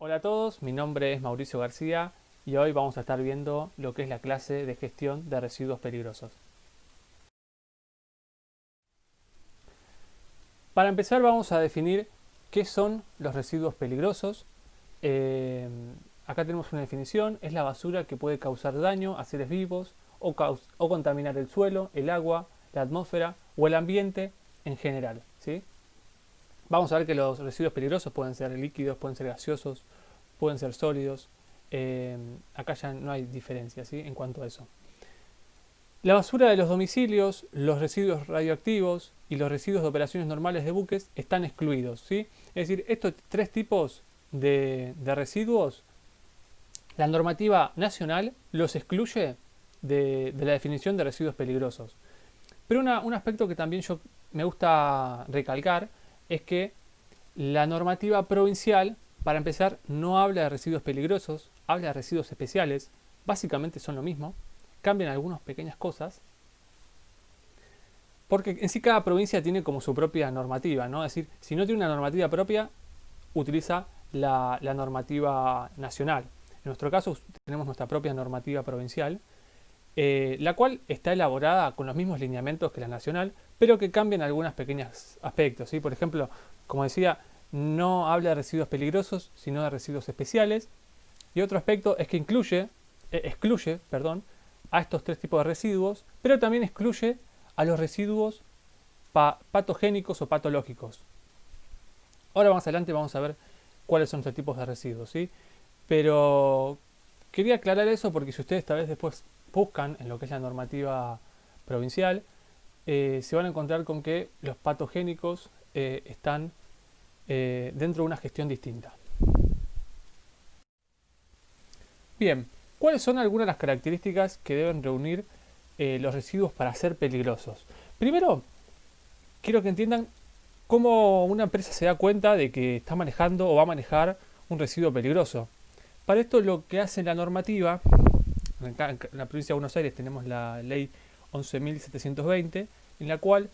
Hola a todos, mi nombre es Mauricio García y hoy vamos a estar viendo lo que es la clase de gestión de residuos peligrosos. Para empezar vamos a definir qué son los residuos peligrosos. Eh, Acá tenemos una definición, es la basura que puede causar daño a seres vivos o contaminar el suelo, el agua, la atmósfera o el ambiente en general, ¿sí? Vamos a ver que los residuos peligrosos pueden ser líquidos, pueden ser gaseosos, pueden ser sólidos. Acá ya no hay diferencia, ¿sí? En cuanto a eso. La basura de los domicilios, los residuos radioactivos y los residuos de operaciones normales de buques están excluidos, ¿sí? Es decir, estos tres tipos de residuos, la normativa nacional los excluye de la definición de residuos peligrosos. Pero un aspecto que también me gusta recalcar es que la normativa provincial, para empezar, no habla de residuos peligrosos, habla de residuos especiales. Básicamente son lo mismo, cambian algunas pequeñas cosas, porque en sí cada provincia tiene como su propia normativa, ¿no? Es decir, si no tiene una normativa propia, utiliza la normativa nacional. En nuestro caso tenemos nuestra propia normativa provincial, la cual está elaborada con los mismos lineamientos que la nacional, pero que cambian algunos pequeños aspectos, ¿sí? Por ejemplo, como decía, no habla de residuos peligrosos, sino de residuos especiales. Y otro aspecto es que excluye a estos tres tipos de residuos, pero también excluye a los residuos patogénicos o patológicos. Ahora más adelante vamos a ver cuáles son estos tipos de residuos, ¿sí? Pero quería aclarar eso porque si ustedes tal vez después buscan en lo que es la normativa provincial, se van a encontrar con que los patogénicos están dentro de una gestión distinta. Bien, ¿cuáles son algunas de las características que deben reunir los residuos para ser peligrosos? Primero, quiero que entiendan cómo una empresa se da cuenta de que está manejando o va a manejar un residuo peligroso. Para esto lo que hace la normativa, en la provincia de Buenos Aires tenemos la ley 11.720, en la cual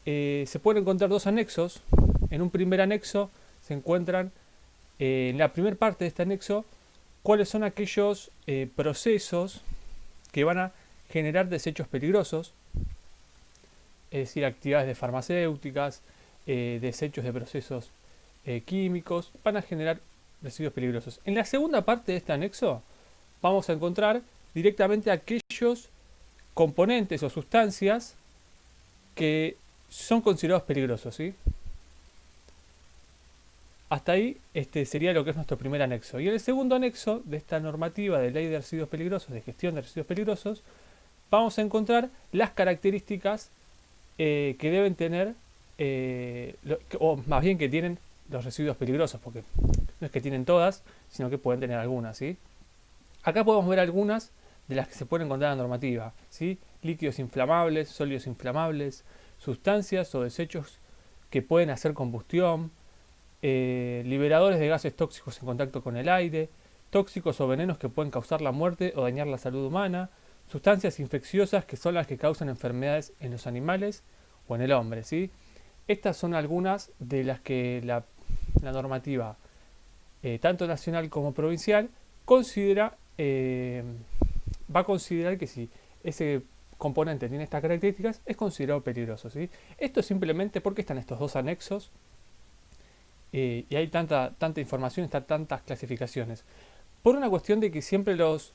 se pueden encontrar dos anexos. En un primer anexo se encuentran, en la primera parte de este anexo, cuáles son aquellos procesos que van a generar desechos peligrosos, es decir, actividades de farmacéuticas, desechos de procesos químicos, van a generar residuos peligrosos. En la segunda parte de este anexo vamos a encontrar directamente aquellos componentes o sustancias que son considerados peligrosos, ¿sí? Hasta ahí sería lo que es nuestro primer anexo. Y en el segundo anexo de esta normativa de ley de residuos peligrosos, de gestión de residuos peligrosos, vamos a encontrar las características que deben tener, o más bien que tienen los residuos peligrosos, porque no es que tienen todas, sino que pueden tener algunas, ¿sí? Acá podemos ver algunas de las que se pueden encontrar en la normativa, ¿sí? Líquidos inflamables, sólidos inflamables, sustancias o desechos que pueden hacer combustión, liberadores de gases tóxicos en contacto con el aire, tóxicos o venenos que pueden causar la muerte o dañar la salud humana, sustancias infecciosas que son las que causan enfermedades en los animales o en el hombre, ¿sí? Estas son algunas de las que la normativa, tanto nacional como provincial, considera, va a considerar que si ese componente tiene estas características, es considerado peligroso, ¿sí? Esto es simplemente porque están estos dos anexos y hay tanta información, están tantas clasificaciones. Por una cuestión de que siempre los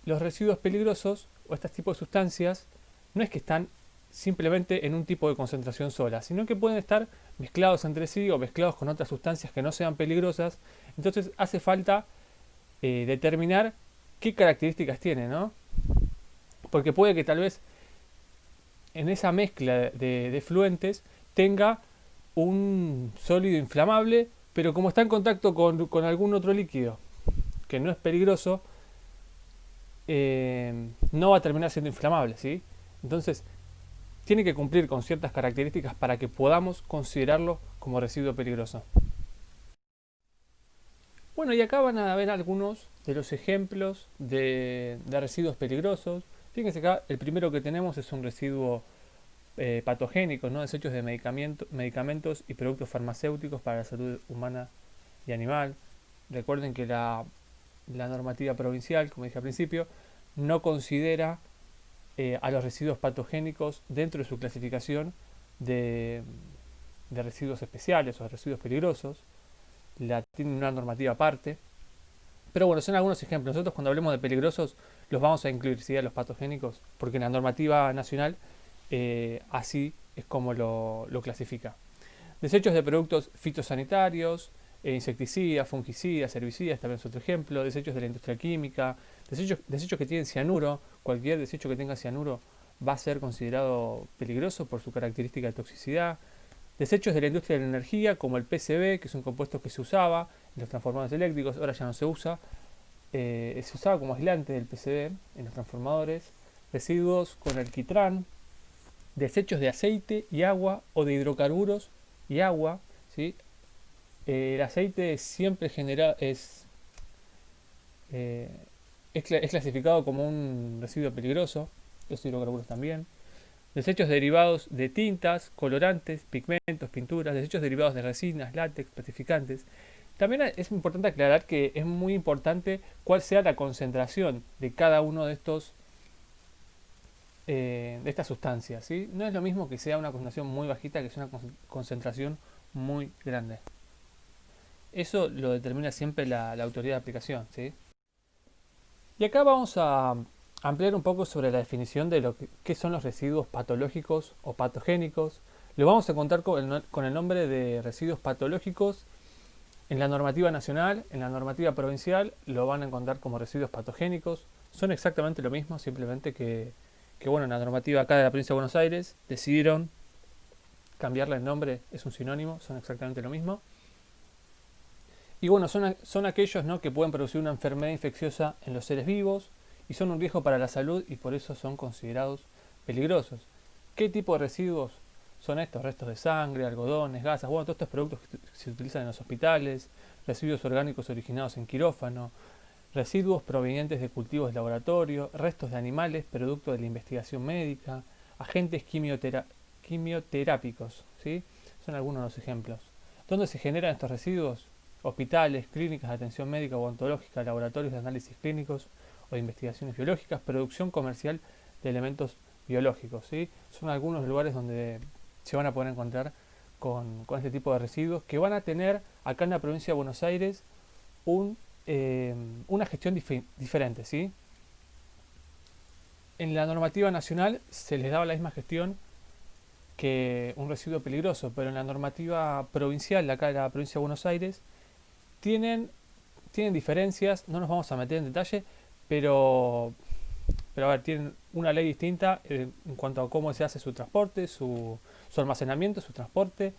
residuos peligrosos o este tipo de sustancias no es que están simplemente en un tipo de concentración sola, sino que pueden estar mezclados entre sí o mezclados con otras sustancias que no sean peligrosas. Entonces hace falta determinar qué características tiene, ¿no? Porque puede que tal vez en esa mezcla de fluentes tenga un sólido inflamable, pero como está en contacto con algún otro líquido que no es peligroso, no va a terminar siendo inflamable, ¿sí? Entonces, tiene que cumplir con ciertas características para que podamos considerarlo como residuo peligroso. Bueno, y acá van a ver algunos de los ejemplos de residuos peligrosos. Fíjense acá, el primero que tenemos es un residuo patogénico, ¿no? Desechos de medicamentos y productos farmacéuticos para la salud humana y animal. Recuerden que la normativa provincial, como dije al principio, no considera a los residuos patogénicos dentro de su clasificación de, de residuos especiales o de residuos peligrosos. La tiene una normativa aparte. Pero bueno, son algunos ejemplos. Nosotros cuando hablemos de peligrosos los vamos a incluir, ¿sí? A los patogénicos, porque en la normativa nacional así es como lo clasifica. Desechos de productos fitosanitarios, insecticidas, fungicidas, herbicidas, también es otro ejemplo. Desechos de la industria química, desechos que tienen cianuro. Cualquier desecho que tenga cianuro va a ser considerado peligroso por su característica de toxicidad. Desechos de la industria de la energía, como el PCB, que es un compuesto que se usaba en los transformadores eléctricos, ahora ya no se usa. Se usaba como aislante del PCB en los transformadores. Residuos con alquitrán, desechos de aceite y agua o de hidrocarburos y agua, ¿sí? El aceite siempre es clasificado como un residuo peligroso, los hidrocarburos también. Desechos derivados de tintas, colorantes, pigmentos, pinturas, desechos derivados de resinas, látex, plastificantes. También es importante aclarar que es muy importante cuál sea la concentración de cada uno de estas sustancias, ¿sí? No es lo mismo que sea una concentración muy bajita que sea una concentración muy grande. Eso lo determina siempre la autoridad de aplicación, ¿sí? Y acá vamos a ampliar un poco sobre la definición de qué son los residuos patológicos o patogénicos. Lo vamos a contar con el nombre de residuos patológicos. En la normativa nacional, en la normativa provincial, lo van a encontrar como residuos patogénicos. Son exactamente lo mismo, simplemente que bueno, en la normativa acá de la provincia de Buenos Aires decidieron cambiarle el nombre, es un sinónimo, son exactamente lo mismo. Y bueno, son aquellos, ¿no?, que pueden producir una enfermedad infecciosa en los seres vivos y son un riesgo para la salud y por eso son considerados peligrosos. ¿Qué tipo de residuos son estos? Restos de sangre, algodones, gasas, bueno, todos estos productos que se utilizan en los hospitales, residuos orgánicos originados en quirófano, residuos provenientes de cultivos de laboratorio, restos de animales, producto de la investigación médica, agentes quimioterápicos, ¿sí? Son algunos de los ejemplos. ¿Dónde se generan estos residuos? Hospitales, clínicas de atención médica o ontológica, laboratorios de análisis clínicos o de investigaciones biológicas, producción comercial de elementos biológicos, ¿sí? Son algunos lugares donde se van a poder encontrar con este tipo de residuos que van a tener acá en la provincia de Buenos Aires una gestión diferente, ¿sí? En la normativa nacional se les daba la misma gestión que un residuo peligroso, pero en la normativa provincial, de acá de la provincia de Buenos Aires, tienen diferencias, no nos vamos a meter en detalle, pero a ver, tienen una ley distinta en cuanto a cómo se hace su transporte, su almacenamiento, su transporte,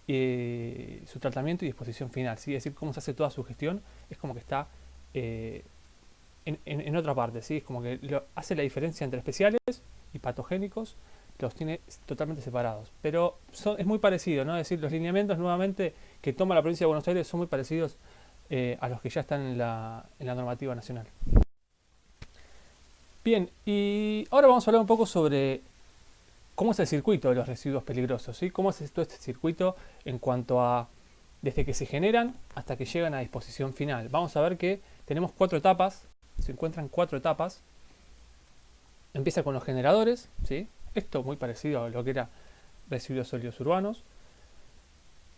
su tratamiento y disposición final, ¿sí? Es decir, cómo se hace toda su gestión, es como que está en otra parte, ¿sí? Es como que hace la diferencia entre especiales y patogénicos, los tiene totalmente separados. Pero es muy parecido, ¿no? Es decir, los lineamientos nuevamente que toma la provincia de Buenos Aires son muy parecidos a los que ya están en la normativa nacional. Bien, y ahora vamos a hablar un poco sobre cómo es el circuito de los residuos peligrosos, ¿sí? Cómo es todo este circuito en cuanto a desde que se generan hasta que llegan a disposición final. Vamos a ver que tenemos 4 etapas, se encuentran 4 etapas. Empieza con los generadores, ¿sí? Esto muy parecido a lo que era residuos sólidos urbanos.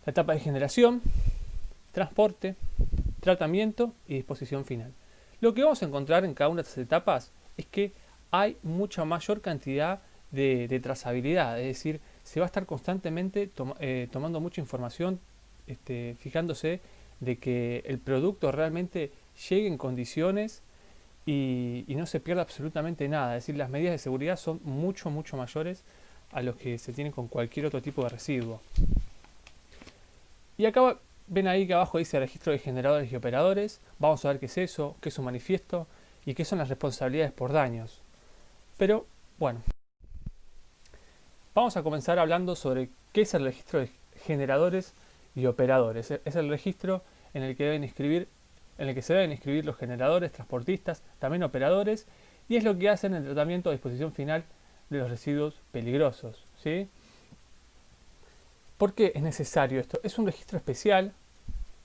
La etapa de generación, transporte, tratamiento y disposición final. Lo que vamos a encontrar en cada una de estas etapas es que hay mucha mayor cantidad de trazabilidad, es decir, se va a estar constantemente tomando mucha información, fijándose de que el producto realmente llegue en condiciones y no se pierda absolutamente nada. Es decir, las medidas de seguridad son mucho mayores a los que se tienen con cualquier otro tipo de residuo. Y acá ven ahí que abajo dice registro de generadores y operadores. Vamos a ver qué es eso, qué es un manifiesto y qué son las responsabilidades por daños. Pero bueno, vamos a comenzar hablando sobre qué es el registro de generadores y operadores. Es el registro en el que se deben inscribir los generadores, transportistas, también operadores, y es lo que hacen el tratamiento a disposición final de los residuos peligrosos, ¿sí? ¿Por qué es necesario esto? Es un registro especial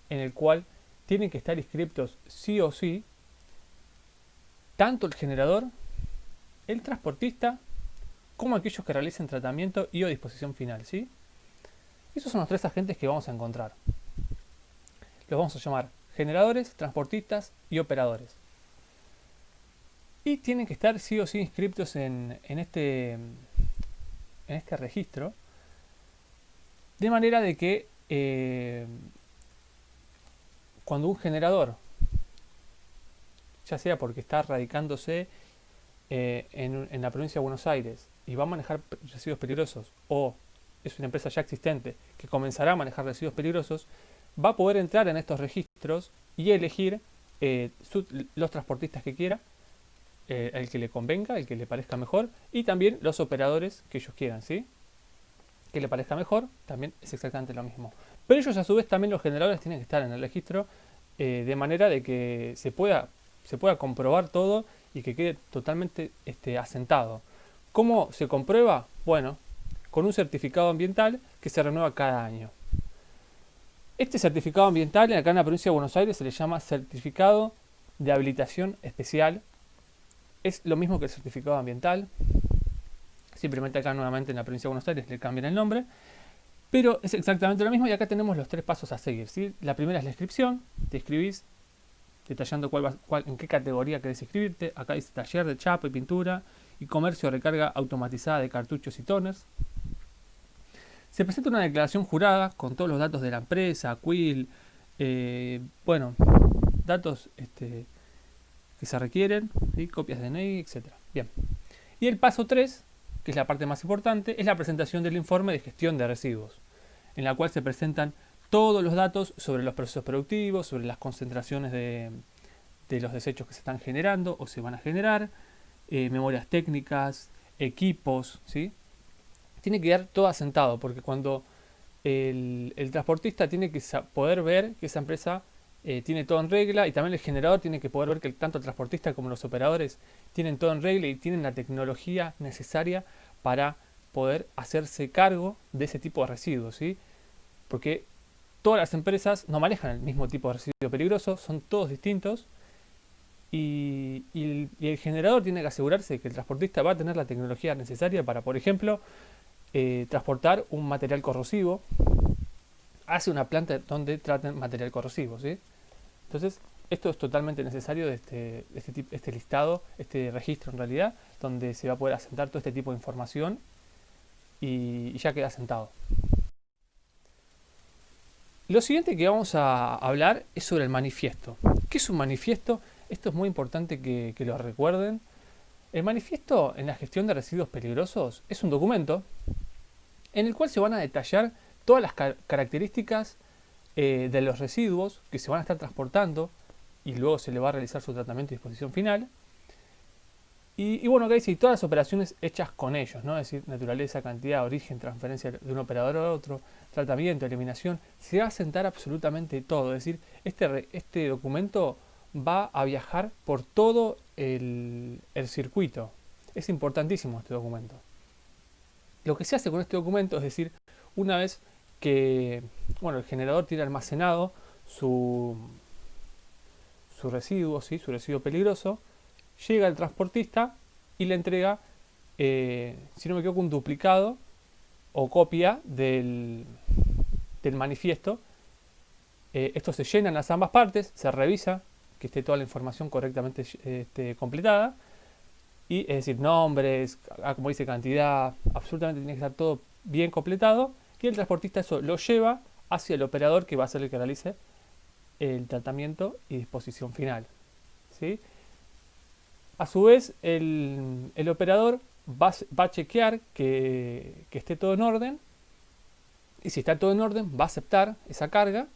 en el cual tienen que estar inscriptos sí o sí tanto el generador, el transportista, como aquellos que realicen tratamiento y o disposición final, ¿sí? Esos son los tres agentes que vamos a encontrar. Los vamos a llamar generadores, transportistas y operadores. Y tienen que estar sí o sí inscriptos en este registro, de manera de que cuando un generador, ya sea porque está radicándose en la provincia de Buenos Aires y va a manejar residuos peligrosos, o es una empresa ya existente que comenzará a manejar residuos peligrosos, va a poder entrar en estos registros y elegir los transportistas que quiera, el que le convenga, el que le parezca mejor, y también los operadores que ellos quieran, ¿sí? Que le parezca mejor, también es exactamente lo mismo. Pero ellos a su vez también, los generadores, tienen que estar en el registro de manera de que se pueda comprobar todo y que quede totalmente asentado. ¿Cómo se comprueba? Bueno, con un certificado ambiental que se renueva cada año. Este certificado ambiental acá en la provincia de Buenos Aires se le llama certificado de habilitación especial. Es lo mismo que el certificado ambiental, simplemente acá nuevamente en la provincia de Buenos Aires le cambian el nombre, pero es exactamente lo mismo y acá tenemos los tres pasos a seguir, ¿sí? La primera es la inscripción, te inscribís detallando en qué categoría querés inscribirte. Acá dice taller de chapa y pintura y comercio de recarga automatizada de cartuchos y toners. Se presenta una declaración jurada con todos los datos de la empresa, quill, bueno, datos que se requieren, ¿sí? Copias de DNI, etc. Bien. Y el paso 3, que es la parte más importante, es la presentación del informe de gestión de residuos, en la cual se presentan todos los datos sobre los procesos productivos, sobre las concentraciones de los desechos que se están generando o se van a generar, memorias técnicas, equipos, ¿sí? Tiene que quedar todo asentado, porque cuando el transportista tiene que poder ver que esa empresa tiene todo en regla, y también el generador tiene que poder ver que tanto el transportista como los operadores tienen todo en regla y tienen la tecnología necesaria para poder hacerse cargo de ese tipo de residuos, ¿sí? Porque todas las empresas no manejan el mismo tipo de residuo peligroso, son todos distintos, y el generador tiene que asegurarse de que el transportista va a tener la tecnología necesaria para, por ejemplo, transportar un material corrosivo hacia una planta donde traten material corrosivo, ¿sí? Entonces, esto es totalmente necesario de este listado, este registro en realidad, donde se va a poder asentar todo este tipo de información y ya queda asentado. Lo siguiente que vamos a hablar es sobre el manifiesto. ¿Qué es un manifiesto? Esto es muy importante que lo recuerden. El manifiesto en la gestión de residuos peligrosos es un documento en el cual se van a detallar todas las características de los residuos que se van a estar transportando y luego se le va a realizar su tratamiento y disposición final. Y bueno, acá dice, y todas las operaciones hechas con ellos, ¿no? Es decir, naturaleza, cantidad, origen, transferencia de un operador a otro, tratamiento, eliminación, se va a asentar absolutamente todo. Es decir, este documento va a viajar por todo el circuito. Es importantísimo este documento. Lo que se hace con este documento es decir, una vez que el generador tiene almacenado su residuo, ¿sí? Su residuo peligroso, llega el transportista y le entrega, si no me equivoco, un duplicado o copia del manifiesto. Esto se llena en las ambas partes, se revisa que esté toda la información correctamente completada, y es decir, nombres, como dice, cantidad, absolutamente tiene que estar todo bien completado, y el transportista eso lo lleva hacia el operador, que va a ser el que realice el tratamiento y disposición final, ¿sí? A su vez, el operador va a chequear que esté todo en orden, y si está todo en orden, va a aceptar esa carga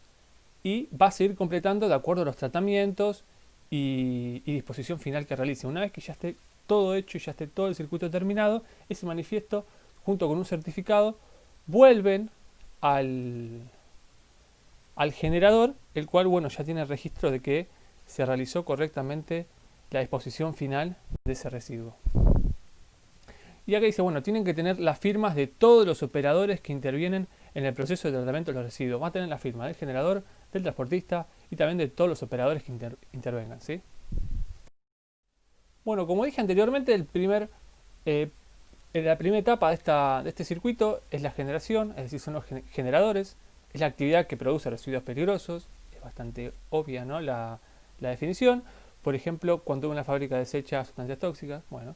y va a seguir completando de acuerdo a los tratamientos y disposición final que realice. Una vez que ya esté todo hecho y ya esté todo el circuito terminado, ese manifiesto, junto con un certificado, vuelven al generador, el cual ya tiene registro de que se realizó correctamente la disposición final de ese residuo. Y acá dice, tienen que tener las firmas de todos los operadores que intervienen en el proceso de tratamiento de los residuos. Va a tener la firma del generador, del transportista y también de todos los operadores que intervengan, ¿sí? Bueno, como dije anteriormente, la primera etapa de este circuito es la generación, es decir, son los generadores, es la actividad que produce residuos peligrosos, es bastante obvia, ¿no? La definición. Por ejemplo, cuando una fábrica desecha sustancias tóxicas, bueno.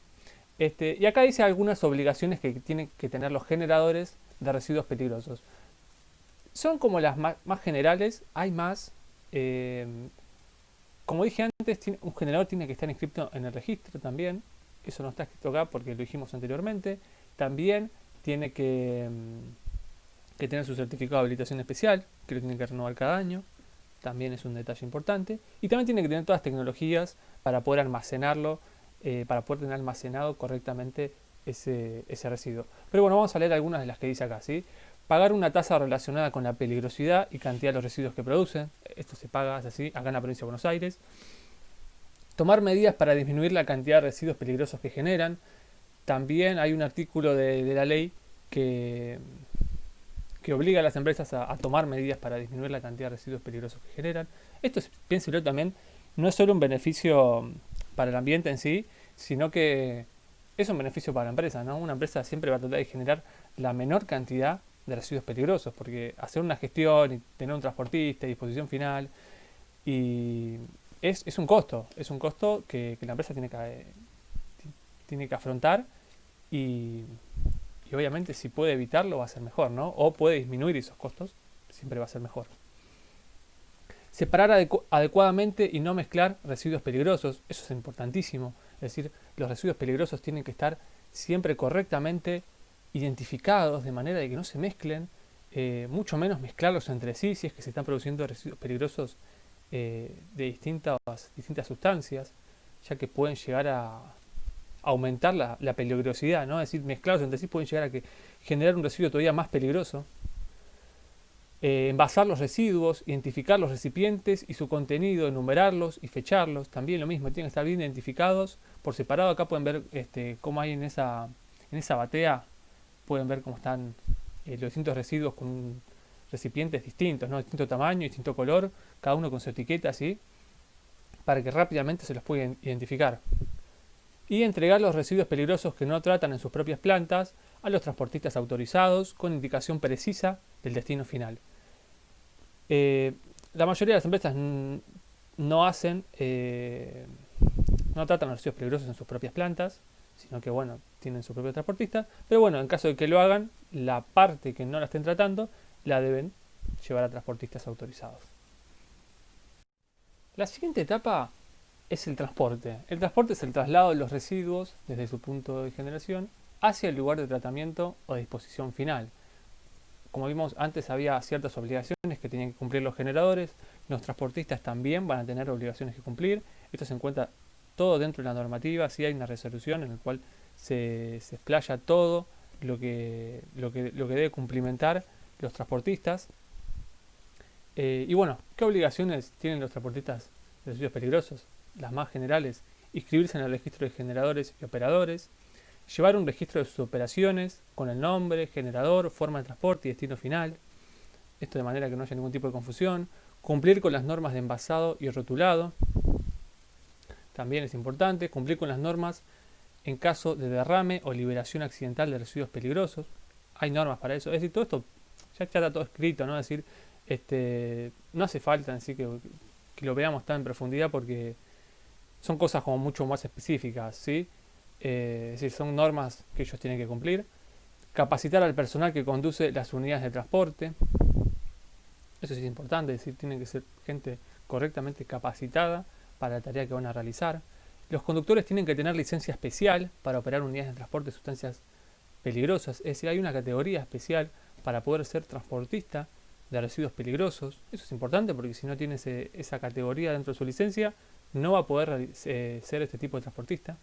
Y acá dice algunas obligaciones que tienen que tener los generadores de residuos peligrosos. Son como las más generales, hay más. Como dije antes, un generador tiene que estar inscrito en el registro también. Eso no está escrito acá porque lo dijimos anteriormente. También tiene que tener su certificado de habilitación especial, que lo tiene que renovar cada año. También es un detalle importante. Y también tiene que tener todas las tecnologías para poder almacenarlo, para poder tener almacenado correctamente ese residuo. Pero bueno, vamos a leer algunas de las que dice acá, ¿sí? Pagar una tasa relacionada con la peligrosidad y cantidad de los residuos que producen. Esto se paga así acá en la provincia de Buenos Aires. Tomar medidas para disminuir la cantidad de residuos peligrosos que generan. También hay un artículo de la ley que obliga a las empresas a tomar medidas para disminuir la cantidad de residuos peligrosos que generan. Esto, piénselo también, no es solo un beneficio para el ambiente en sí, sino que es un beneficio para la empresa, ¿no? Una empresa siempre va a tratar de generar la menor cantidad de residuos peligrosos, porque hacer una gestión y tener un transportista y disposición final y es un costo que la empresa tiene que afrontar y obviamente si puede evitarlo va a ser mejor, ¿no? O puede disminuir esos costos, siempre va a ser mejor. Separar adecuadamente y no mezclar residuos peligrosos, eso es importantísimo. Es decir, los residuos peligrosos tienen que estar siempre correctamente identificados de manera de que no se mezclen, mucho menos mezclarlos entre sí si es que se están produciendo residuos peligrosos de distintas sustancias, ya que pueden llegar a aumentar la peligrosidad, ¿no? Es decir, mezclados entre sí pueden llegar a generar un residuo todavía más peligroso. Envasar los residuos, identificar los recipientes y su contenido, enumerarlos y fecharlos, también lo mismo, tienen que estar bien identificados por separado. Acá pueden ver cómo hay en esa batea, pueden ver cómo están los distintos residuos con recipientes distintos, ¿no? Distinto tamaño, distinto color, cada uno con su etiqueta, así, para que rápidamente se los puedan identificar. Y entregar los residuos peligrosos que no tratan en sus propias plantas a los transportistas autorizados con indicación precisa del destino final. La mayoría de las empresas no tratan los residuos peligrosos en sus propias plantas, sino que bueno, tienen su propio transportista, pero bueno, en caso de que lo hagan, la parte que no la estén tratando la deben llevar a transportistas autorizados. La siguiente etapa es el transporte. El transporte es el traslado de los residuos desde su punto de generación hacia el lugar de tratamiento o de disposición final. Como vimos antes, había ciertas obligaciones que tenían que cumplir los generadores, los transportistas también van a tener obligaciones que cumplir. Esto se encuentra todo dentro de la normativa, sí hay una resolución en la cual se explaya todo lo que debe cumplimentar los transportistas. Y bueno, ¿qué obligaciones tienen los transportistas de residuos peligrosos? Las más generales: inscribirse en el registro de generadores y operadores, llevar un registro de sus operaciones con el nombre, generador, forma de transporte y destino final, esto de manera que no haya ningún tipo de confusión, cumplir con las normas de envasado y rotulado, también es importante, cumplir con las normas en caso de derrame o liberación accidental de residuos peligrosos, hay normas para eso, es decir, todo esto ya está todo escrito, ¿no? Es decir, no hace falta en sí que lo veamos tan en profundidad porque son cosas como mucho más específicas, ¿sí? Es decir, son normas que ellos tienen que cumplir. Capacitar al personal que conduce las unidades de transporte, eso sí es importante, es decir, tienen que ser gente correctamente capacitada para la tarea que van a realizar. Los conductores tienen que tener licencia especial para operar unidades de transporte de sustancias peligrosas, es decir, hay una categoría especial para poder ser transportista de residuos peligrosos. Eso es importante porque si no tiene esa categoría dentro de su licencia, no va a poder ser este tipo de transportista.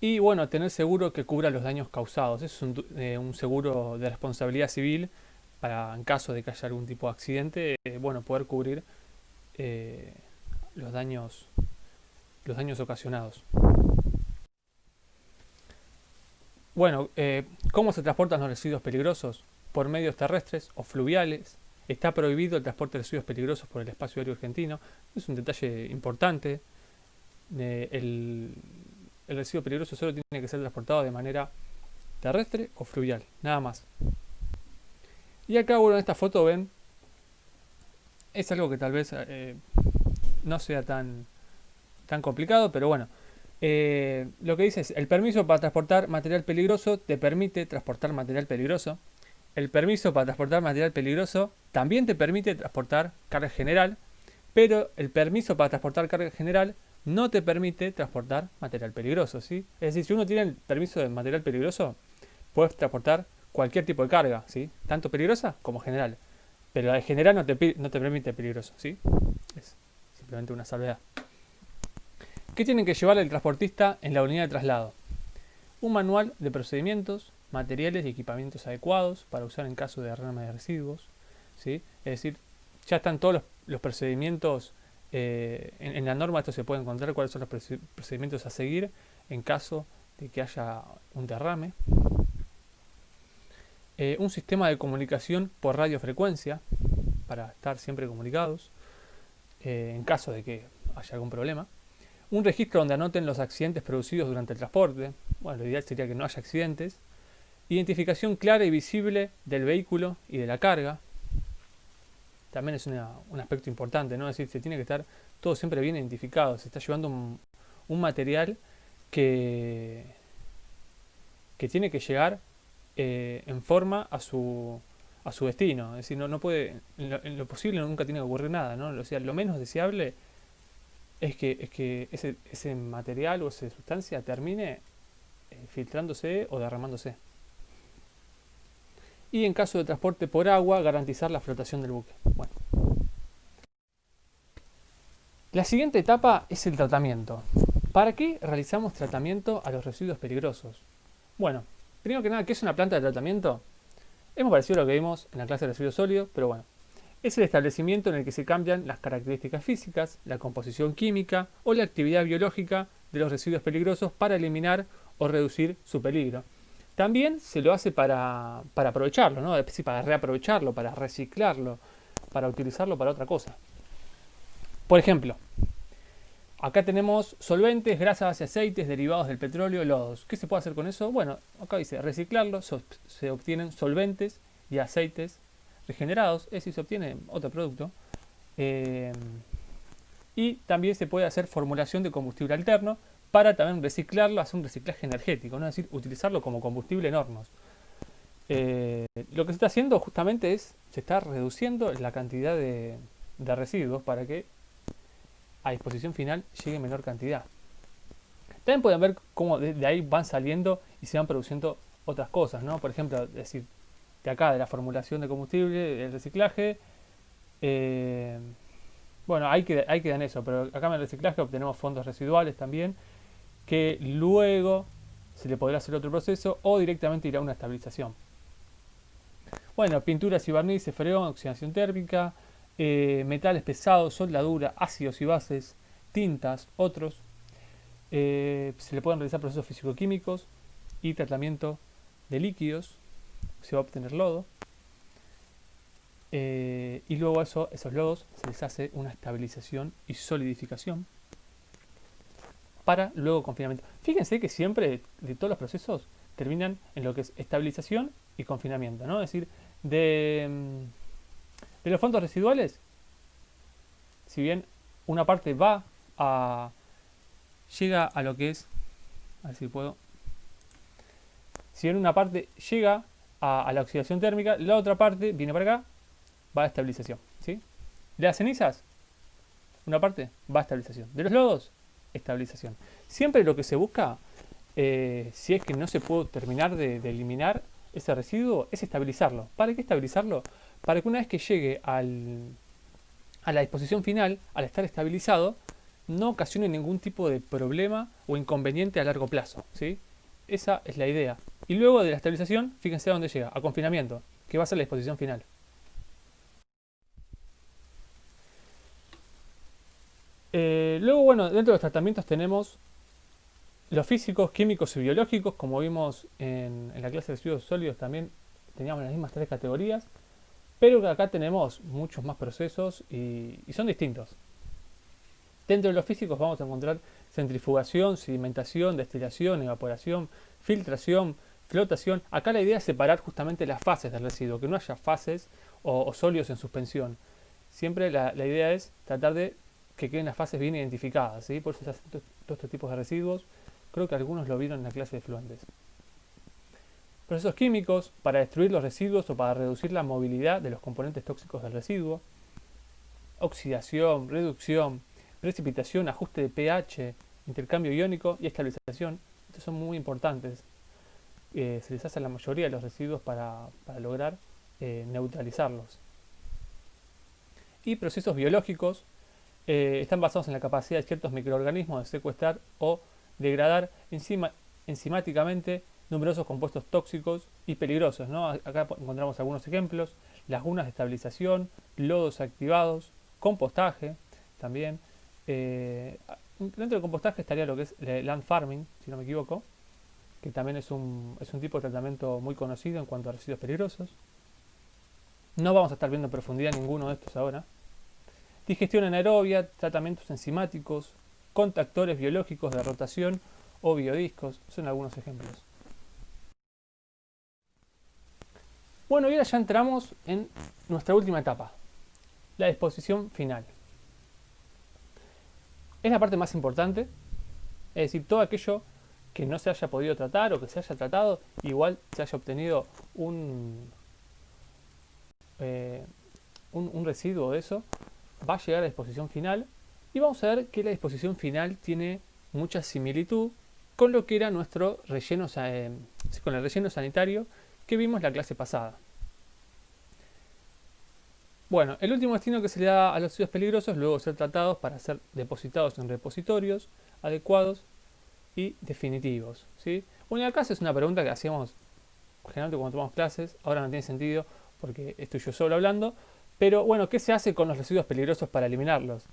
Y bueno, tener seguro que cubra los daños causados. Eso es un seguro de responsabilidad civil para, en caso de que haya algún tipo de accidente, bueno, poder cubrir los daños ocasionados. Bueno, ¿cómo se transportan los residuos peligrosos? Por medios terrestres o fluviales. está prohibido el transporte de residuos peligrosos por el espacio aéreo argentino. Es un detalle importante. El residuo peligroso solo tiene que ser transportado de manera terrestre o fluvial, nada más. Y acá, bueno, en esta foto ven, es algo que tal vez no sea tan complicado, pero bueno. Lo que dice es, el permiso para transportar material peligroso te permite transportar material peligroso. El permiso para transportar material peligroso también te permite transportar carga general, pero el permiso para transportar carga general no te permite transportar material peligroso, ¿sí? Es decir, si uno tiene el permiso de material peligroso, puedes transportar cualquier tipo de carga, ¿sí? Tanto peligrosa como general. Pero la de general no te permite peligroso, ¿sí? Es simplemente una salvedad. ¿Qué tiene que llevar el transportista en la unidad de traslado? Un manual de procedimientos, materiales y equipamientos adecuados para usar en caso de derrame de residuos, ¿sí? Es decir, ya están todos los procedimientos en la norma. Esto se puede encontrar cuáles son los procedimientos a seguir en caso de que haya un derrame. Un sistema de comunicación por radiofrecuencia para estar siempre comunicados en caso de que haya algún problema. Un registro donde anoten los accidentes producidos durante el transporte. Bueno, lo ideal sería que no haya accidentes. Identificación clara y visible del vehículo y de la carga. También es un aspecto importante, ¿no? Es decir, se tiene que estar todo siempre bien identificado. Se está llevando un material que tiene que llegar en forma a su destino. Es decir, no puede, en lo posible nunca tiene que ocurrir nada, ¿no? O sea, lo menos deseable es que ese material o esa sustancia termine filtrándose o derramándose. Y en caso de transporte por agua, garantizar la flotación del buque. Bueno. La siguiente etapa es el tratamiento. ¿Para qué realizamos tratamiento a los residuos peligrosos? Bueno, primero que nada, ¿qué es una planta de tratamiento? Es muy parecido a lo que vimos en la clase de residuos sólidos, pero bueno. Es el establecimiento en el que se cambian las características físicas, la composición química o la actividad biológica de los residuos peligrosos para eliminar o reducir su peligro. También se lo hace para aprovecharlo, ¿no? Para reaprovecharlo, para reciclarlo, para utilizarlo para otra cosa. Por ejemplo, acá tenemos solventes, grasas y aceites derivados del petróleo, lodos. ¿Qué se puede hacer con eso? Bueno, acá dice reciclarlo, se obtienen solventes y aceites regenerados, es decir, se obtiene otro producto. Y también se puede hacer formulación de combustible alterno para también reciclarlo, hacer un reciclaje energético, ¿no? Es decir, utilizarlo como combustible en hornos. Lo que se está haciendo justamente es, se está reduciendo la cantidad de residuos para que a disposición final llegue menor cantidad. También pueden ver cómo de ahí van saliendo y se van produciendo otras cosas, ¿no? Por ejemplo, es decir, de acá, de la formulación de combustible, el reciclaje, bueno, ahí queda eso, pero acá en el reciclaje obtenemos fondos residuales también, que luego se le podrá hacer otro proceso o directamente irá a una estabilización. Bueno, pinturas y barnices, freón, oxidación térmica, metales pesados, soldadura, ácidos y bases, tintas, otros. Se le pueden realizar procesos físico-químicos y tratamiento de líquidos. Se va a obtener lodo. Y luego esos lodos se les hace una estabilización y solidificación para luego confinamiento. Fíjense que siempre de todos los procesos terminan en lo que es estabilización y confinamiento, ¿no? Es decir, de los fondos residuales, si bien una parte llega a lo que es, a ver si puedo, si bien una parte llega a la oxidación térmica, la otra parte viene para acá, va a estabilización, ¿sí? De las cenizas, una parte va a estabilización. De los lodos, estabilización. Siempre lo que se busca, si es que no se puede terminar de eliminar ese residuo, es estabilizarlo. ¿Para qué estabilizarlo? Para que una vez que llegue a la disposición final, al estar estabilizado, no ocasione ningún tipo de problema o inconveniente a largo plazo, ¿sí? Esa es la idea. Y luego de la estabilización, fíjense a dónde llega, a confinamiento, que va a ser la disposición final. Luego, bueno, dentro de los tratamientos tenemos los físicos, químicos y biológicos, como vimos en la clase de residuos sólidos también teníamos las mismas tres categorías. pero que acá tenemos muchos más procesos y son distintos. Dentro de los físicos vamos a encontrar centrifugación, sedimentación, destilación, evaporación, filtración, flotación. Acá la idea es separar justamente las fases del residuo, que no haya fases o sólidos en suspensión. Siempre la idea es tratar de que queden las fases bien identificadas, ¿sí? Por eso se hacen todos estos tipos de residuos. Creo que algunos lo vieron en la clase de fluentes. Procesos químicos para destruir los residuos o para reducir la movilidad de los componentes tóxicos del residuo. Oxidación, reducción, precipitación, ajuste de pH, intercambio iónico y estabilización. Estos son muy importantes. Se les hace a la mayoría de los residuos para lograr neutralizarlos. Y procesos biológicos están basados en la capacidad de ciertos microorganismos de secuestrar o degradar enzimáticamente numerosos compuestos tóxicos y peligrosos, ¿no? Acá encontramos algunos ejemplos: lagunas de estabilización, lodos activados, compostaje también. Dentro del compostaje estaría lo que es land farming, si no me equivoco, que también es un tipo de tratamiento muy conocido en cuanto a residuos peligrosos. No vamos a estar viendo en profundidad ninguno de estos ahora. Digestión anaerobia, tratamientos enzimáticos, contactores biológicos de rotación o biodiscos, son algunos ejemplos. Bueno, y ahora ya entramos en nuestra última etapa, la disposición final. Es la parte más importante, es decir, todo aquello que no se haya podido tratar o que se haya tratado, igual se haya obtenido un residuo de eso, va a llegar a disposición final, y vamos a ver que la disposición final tiene mucha similitud con lo que era nuestro relleno, con el relleno sanitario que vimos la clase pasada. Bueno, el último destino que se le da a los residuos peligrosos luego de ser tratados para ser depositados en repositorios adecuados y definitivos, ¿sí? Bueno, y acá es una pregunta que hacíamos generalmente cuando tomamos clases, ahora no tiene sentido porque estoy yo solo hablando, pero bueno, ¿qué se hace con los residuos peligrosos para eliminarlos?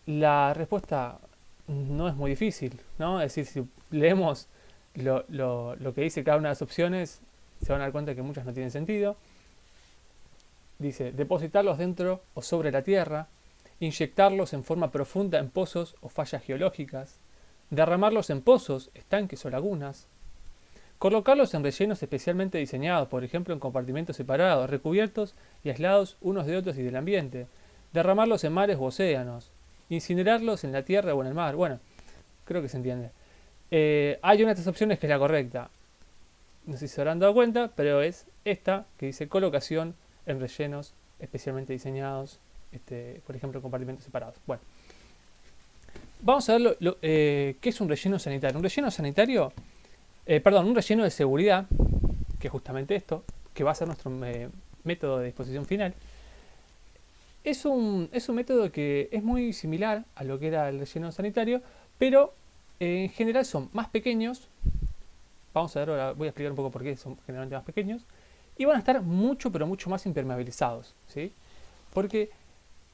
La respuesta no es muy difícil, ¿no? Es decir, si leemos lo que dice cada una de las opciones, se van a dar cuenta que muchas no tienen sentido. Dice: depositarlos dentro o sobre la tierra, inyectarlos en forma profunda en pozos o fallas geológicas, derramarlos en pozos, estanques o lagunas, colocarlos en rellenos especialmente diseñados, por ejemplo en compartimentos separados, recubiertos y aislados unos de otros y del ambiente, derramarlos en mares u océanos, incinerarlos en la tierra o en el mar. Bueno, creo que se entiende. Hay una de estas opciones que es la correcta. No sé si se habrán dado cuenta, pero es esta que dice colocación en rellenos especialmente diseñados, por ejemplo en compartimentos separados. Bueno, vamos a ver qué es un relleno sanitario. Un relleno sanitario, un relleno de seguridad, que es justamente esto, que va a ser nuestro método de disposición final. Es un método que es muy similar a lo que era el relleno sanitario, pero en general son más pequeños. Vamos a ver ahora, voy a explicar un poco por qué son generalmente más pequeños. Y van a estar mucho, pero mucho más impermeabilizados, ¿sí? Porque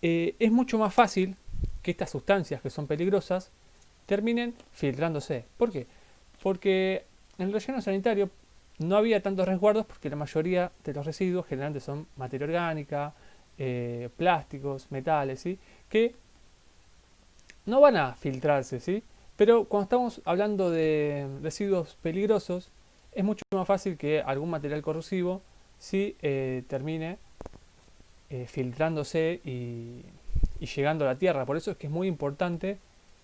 es mucho más fácil que estas sustancias que son peligrosas terminen filtrándose. ¿Por qué? Porque en el relleno sanitario no había tantos resguardos porque la mayoría de los residuos generalmente son materia orgánica, plásticos, metales, ¿sí? Que no van a filtrarse, ¿sí? Pero cuando estamos hablando de residuos peligrosos, es mucho más fácil que algún material corrosivo sí termine filtrándose y llegando a la tierra. Por eso es que es muy importante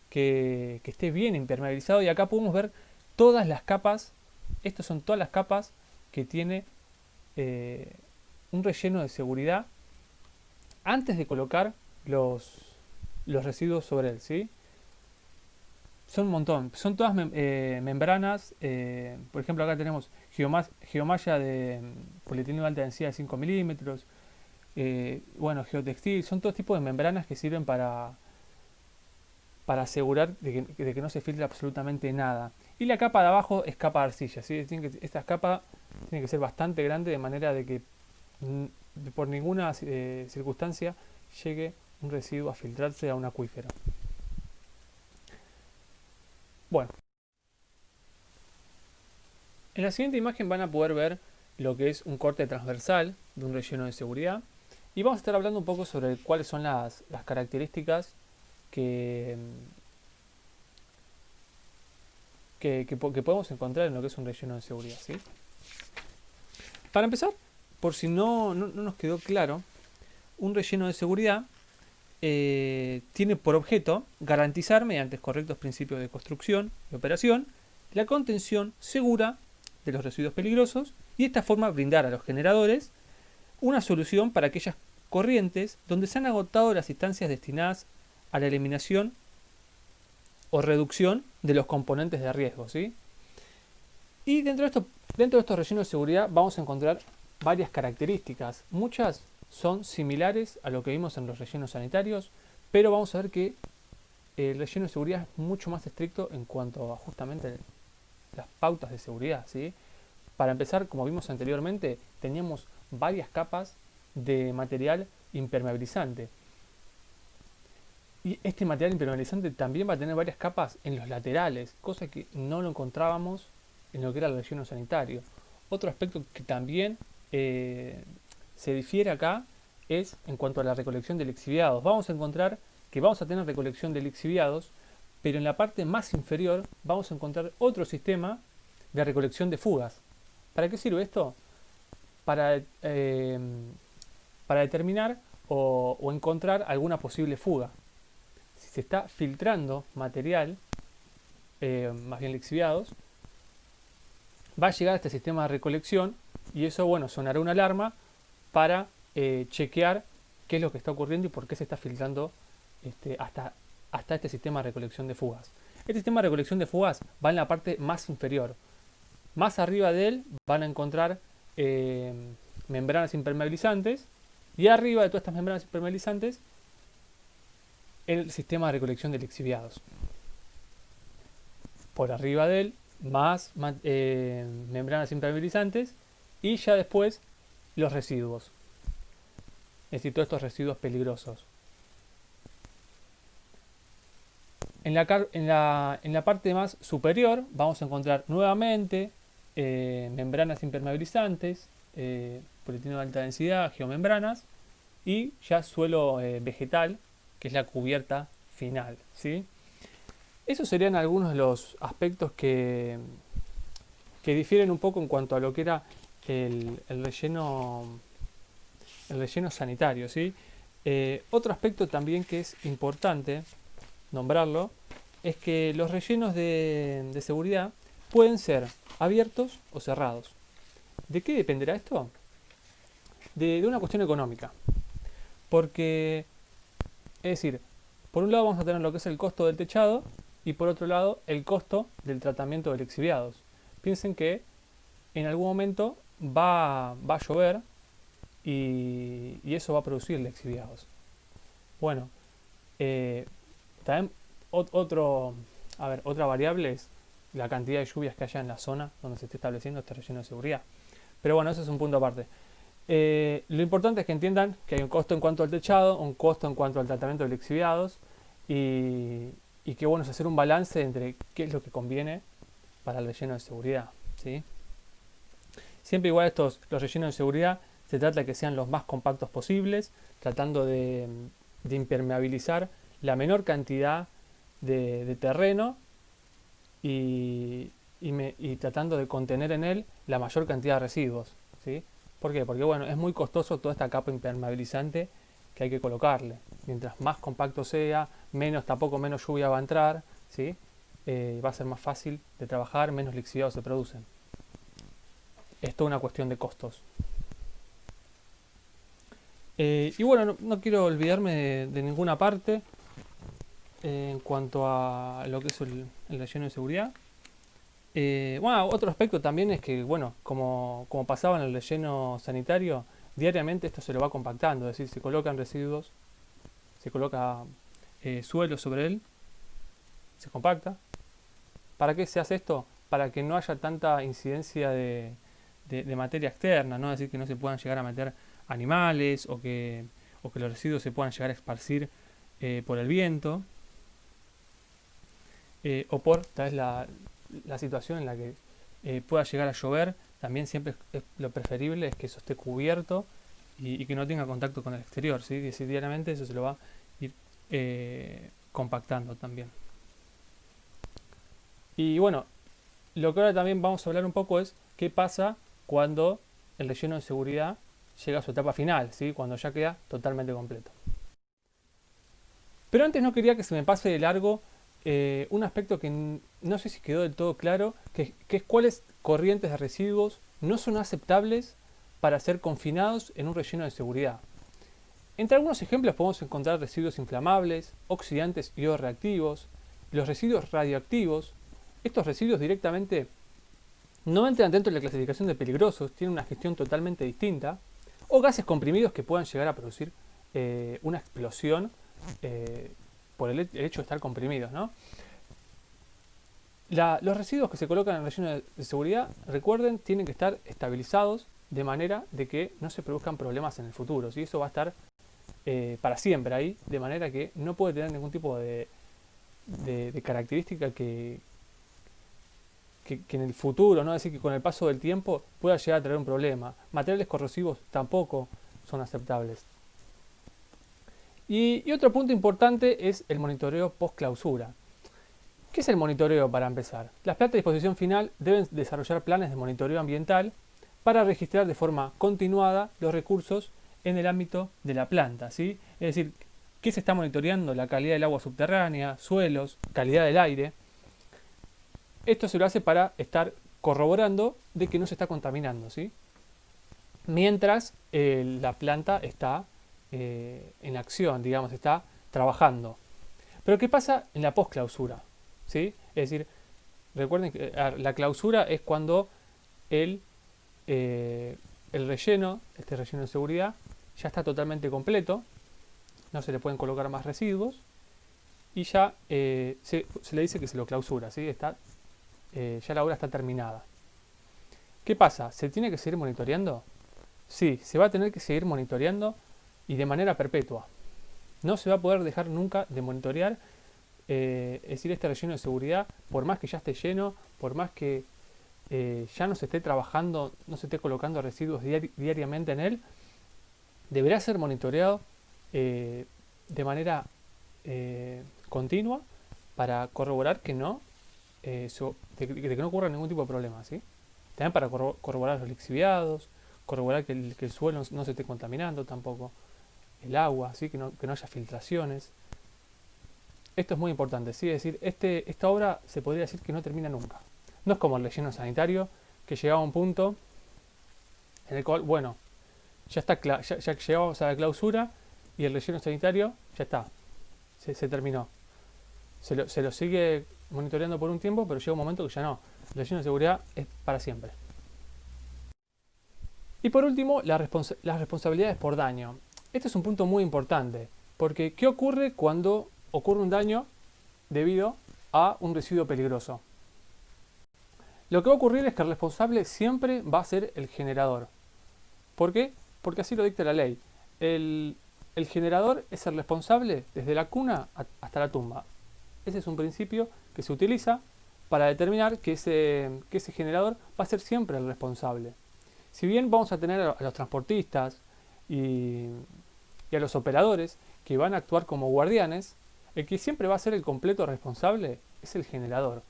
que esté bien impermeabilizado. Y acá podemos ver todas las capas. Estas son todas las capas que tiene un relleno de seguridad antes de colocar los residuos sobre él, ¿sí? Son un montón, son todas membranas. Por ejemplo, acá tenemos geomalla de polietileno de alta densidad de 5 milímetros. Bueno, geotextil, son todo tipo de membranas que sirven para asegurar de que no se filtre absolutamente nada. Y la capa de abajo es capa de arcilla, ¿sí? Esta capa tiene que ser bastante grande de manera de que por ninguna circunstancia llegue un residuo a filtrarse a un acuífero. Bueno, en la siguiente imagen van a poder ver lo que es un corte transversal de un relleno de seguridad. Y vamos a estar hablando un poco sobre cuáles son las características que, que podemos encontrar en lo que es un relleno de seguridad, ¿sí? Para empezar, por si no nos quedó claro, un relleno de seguridad tiene por objeto garantizar, mediante correctos principios de construcción y operación, la contención segura de los residuos peligrosos y de esta forma brindar a los generadores una solución para aquellas corrientes donde se han agotado las instancias destinadas a la eliminación o reducción de los componentes de riesgo, ¿sí? Y dentro de estos rellenos de seguridad vamos a encontrar varias características. Muchas son similares a lo que vimos en los rellenos sanitarios, pero vamos a ver que el relleno de seguridad es mucho más estricto en cuanto a justamente las pautas de seguridad, ¿sí? Para empezar, como vimos anteriormente, teníamos varias capas de material impermeabilizante. Y este material impermeabilizante también va a tener varias capas en los laterales, cosa que no lo encontrábamos en lo que era el relleno sanitario. Otro aspecto que también se difiere acá es en cuanto a la recolección de lixiviados. Vamos a encontrar que vamos a tener recolección de lixiviados, pero en la parte más inferior vamos a encontrar otro sistema de recolección de fugas. ¿Para qué sirve esto? Para determinar o encontrar alguna posible fuga. Si se está filtrando material, más bien lixiviados, va a llegar a este sistema de recolección y eso, bueno, sonará una alarma para chequear qué es lo que está ocurriendo y por qué se está filtrando hasta este sistema de recolección de fugas. Este sistema de recolección de fugas va en la parte más inferior. Más arriba de él van a encontrar membranas impermeabilizantes y arriba de todas estas membranas impermeabilizantes el sistema de recolección de lixiviados. Por arriba de él más membranas impermeabilizantes y ya después los residuos, es decir, todos estos residuos peligrosos. En la parte más superior vamos a encontrar nuevamente membranas impermeabilizantes, polietileno de alta densidad, geomembranas y ya suelo vegetal, que es la cubierta final, ¿sí? Esos serían algunos de los aspectos que difieren un poco en cuanto a lo que era el relleno sanitario, ¿sí? Otro aspecto también que es importante nombrarlo es que los rellenos de seguridad pueden ser abiertos o cerrados. ¿De qué dependerá esto? De una cuestión económica. Porque, es decir, por un lado vamos a tener lo que es el costo del techado y por otro lado el costo del tratamiento de lixiviados. Piensen que en algún momento va a llover y eso va a producir lixiviados. Bueno, también otra variable es la cantidad de lluvias que haya en la zona donde se esté estableciendo este relleno de seguridad. Pero bueno, eso es un punto aparte. Lo importante es que entiendan que hay un costo en cuanto al techado, un costo en cuanto al tratamiento de lixiviados y que bueno es hacer un balance entre qué es lo que conviene para el relleno de seguridad, ¿sí? Siempre igual los rellenos de seguridad se trata de que sean los más compactos posibles, tratando de impermeabilizar la menor cantidad de terreno y tratando de contener en él la mayor cantidad de residuos, ¿sí? ¿Por qué? Porque bueno, es muy costoso toda esta capa impermeabilizante que hay que colocarle. Mientras más compacto sea, tampoco menos lluvia va a entrar, ¿sí? Va a ser más fácil de trabajar, menos lixiviados se producen. Es toda una cuestión de costos. Y bueno, no quiero olvidarme de ninguna parte en cuanto a lo que es el relleno de seguridad. Bueno, otro aspecto también es que, bueno, como pasaba en el relleno sanitario, diariamente esto se lo va compactando, es decir, se colocan residuos, se coloca suelo sobre él, se compacta. ¿Para qué se hace esto? Para que no haya tanta incidencia de materia externa, ¿no? Es decir, que no se puedan llegar a meter animales o que los residuos se puedan llegar a esparcir por el viento o por tal vez la situación en la que pueda llegar a llover. También siempre lo preferible es que eso esté cubierto y que no tenga contacto con el exterior, ¿sí? Que si diariamente eso se lo va a ir compactando también. Y bueno, lo que ahora también vamos a hablar un poco es qué pasa cuando el relleno de seguridad llega a su etapa final, ¿sí? Cuando ya queda totalmente completo. Pero antes no quería que se me pase de largo un aspecto que no sé si quedó del todo claro, que es cuáles corrientes de residuos no son aceptables para ser confinados en un relleno de seguridad. Entre algunos ejemplos podemos encontrar residuos inflamables, oxidantes y o reactivos, los residuos radioactivos. Estos residuos directamente no entran dentro de la clasificación de peligrosos, tienen una gestión totalmente distinta, o gases comprimidos que puedan llegar a producir una explosión por el hecho de estar comprimidos, ¿no? Los residuos que se colocan en el relleno de seguridad, recuerden, tienen que estar estabilizados de manera de que no se produzcan problemas en el futuro, ¿sí? Eso va a estar para siempre ahí, de manera que no puede tener ningún tipo de característica que en el futuro, ¿no? Es decir, que con el paso del tiempo pueda llegar a traer un problema. Materiales corrosivos tampoco son aceptables. Y otro punto importante es el monitoreo post clausura. ¿Qué es el monitoreo para empezar? Las plantas de disposición final deben desarrollar planes de monitoreo ambiental para registrar de forma continuada los recursos en el ámbito de la planta, ¿sí? Es decir, ¿qué se está monitoreando? La calidad del agua subterránea, suelos, calidad del aire. Esto se lo hace para estar corroborando de que no se está contaminando, ¿sí? Mientras la planta está en acción, digamos, está trabajando. Pero ¿qué pasa en la postclausura? ¿Sí? Es decir, recuerden que la clausura es cuando el relleno, este relleno de seguridad, ya está totalmente completo, no se le pueden colocar más residuos y ya se le dice que se lo clausura, ¿sí? Ya la obra está terminada. ¿Qué pasa? ¿Se tiene que seguir monitoreando? Sí, se va a tener que seguir monitoreando y de manera perpetua. No se va a poder dejar nunca de monitorear. Es decir, este relleno de seguridad, por más que ya esté lleno, por más que ya no se esté trabajando, no se esté colocando residuos diariamente en él, deberá ser monitoreado de manera continua para corroborar que de que no ocurra ningún tipo de problema, ¿sí? También para corroborar los lixiviados, corroborar que el suelo no se esté contaminando tampoco, el agua, ¿sí? Que no haya filtraciones. Esto es muy importante, ¿sí? Es decir, esta obra se podría decir que no termina nunca. No es como el relleno sanitario, que llegaba a un punto en el cual, bueno, ya llegamos a la clausura y el relleno sanitario ya está, se terminó. Se lo sigue monitoreando por un tiempo, pero llega un momento que ya no. El relleno de seguridad es para siempre. Y por último, las responsabilidades por daño. Este es un punto muy importante, porque ¿qué ocurre cuando ocurre un daño debido a un residuo peligroso? Lo que va a ocurrir es que el responsable siempre va a ser el generador. ¿Por qué? Porque así lo dicta la ley. El generador es el responsable desde la cuna hasta la tumba. Ese es un principio que se utiliza para determinar que ese generador va a ser siempre el responsable. Si bien vamos a tener a los transportistas y a los operadores que van a actuar como guardianes, el que siempre va a ser el completo responsable es el generador.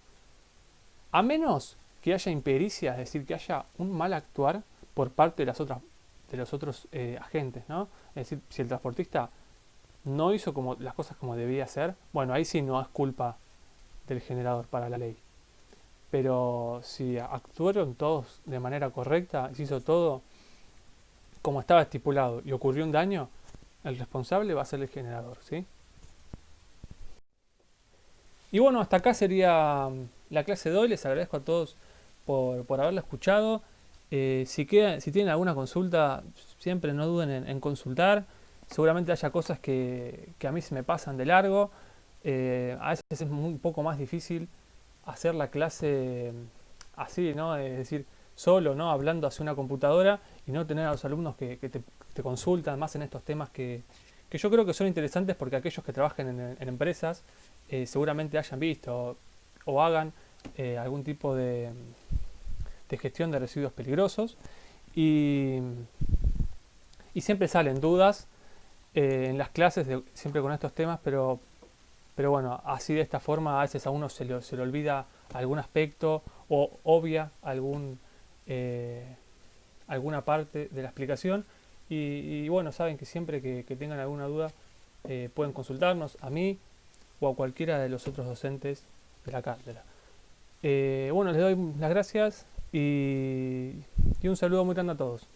A menos que haya impericia, es decir, que haya un mal actuar por parte de los otros agentes, ¿no? Es decir, si el transportista no hizo las cosas como debía hacer, bueno, ahí sí no es culpa del generador para la ley. Pero si actuaron todos de manera correcta, se hizo todo como estaba estipulado y ocurrió un daño, el responsable va a ser el generador, ¿sí? Y bueno, hasta acá sería la clase de hoy. Les agradezco a todos por haberla escuchado. Si tienen alguna consulta, siempre no duden en consultar. Seguramente haya cosas que a mí se me pasan de largo. A veces es un poco más difícil hacer la clase así, ¿no? Es decir, solo, ¿no? Hablando hacia una computadora y no tener a los alumnos que te consultan más en estos temas que yo creo que son interesantes porque aquellos que trabajen en empresas seguramente hayan visto o hagan algún tipo de gestión de residuos peligrosos y Y siempre salen dudas en las clases, siempre con estos temas, pero bueno, así de esta forma a veces a uno se le olvida algún aspecto o obvia eh, alguna parte de la explicación. Y bueno, saben que siempre que tengan alguna duda pueden consultarnos a mí o a cualquiera de los otros docentes de la cátedra. Bueno, les doy las gracias y un saludo muy grande a todos.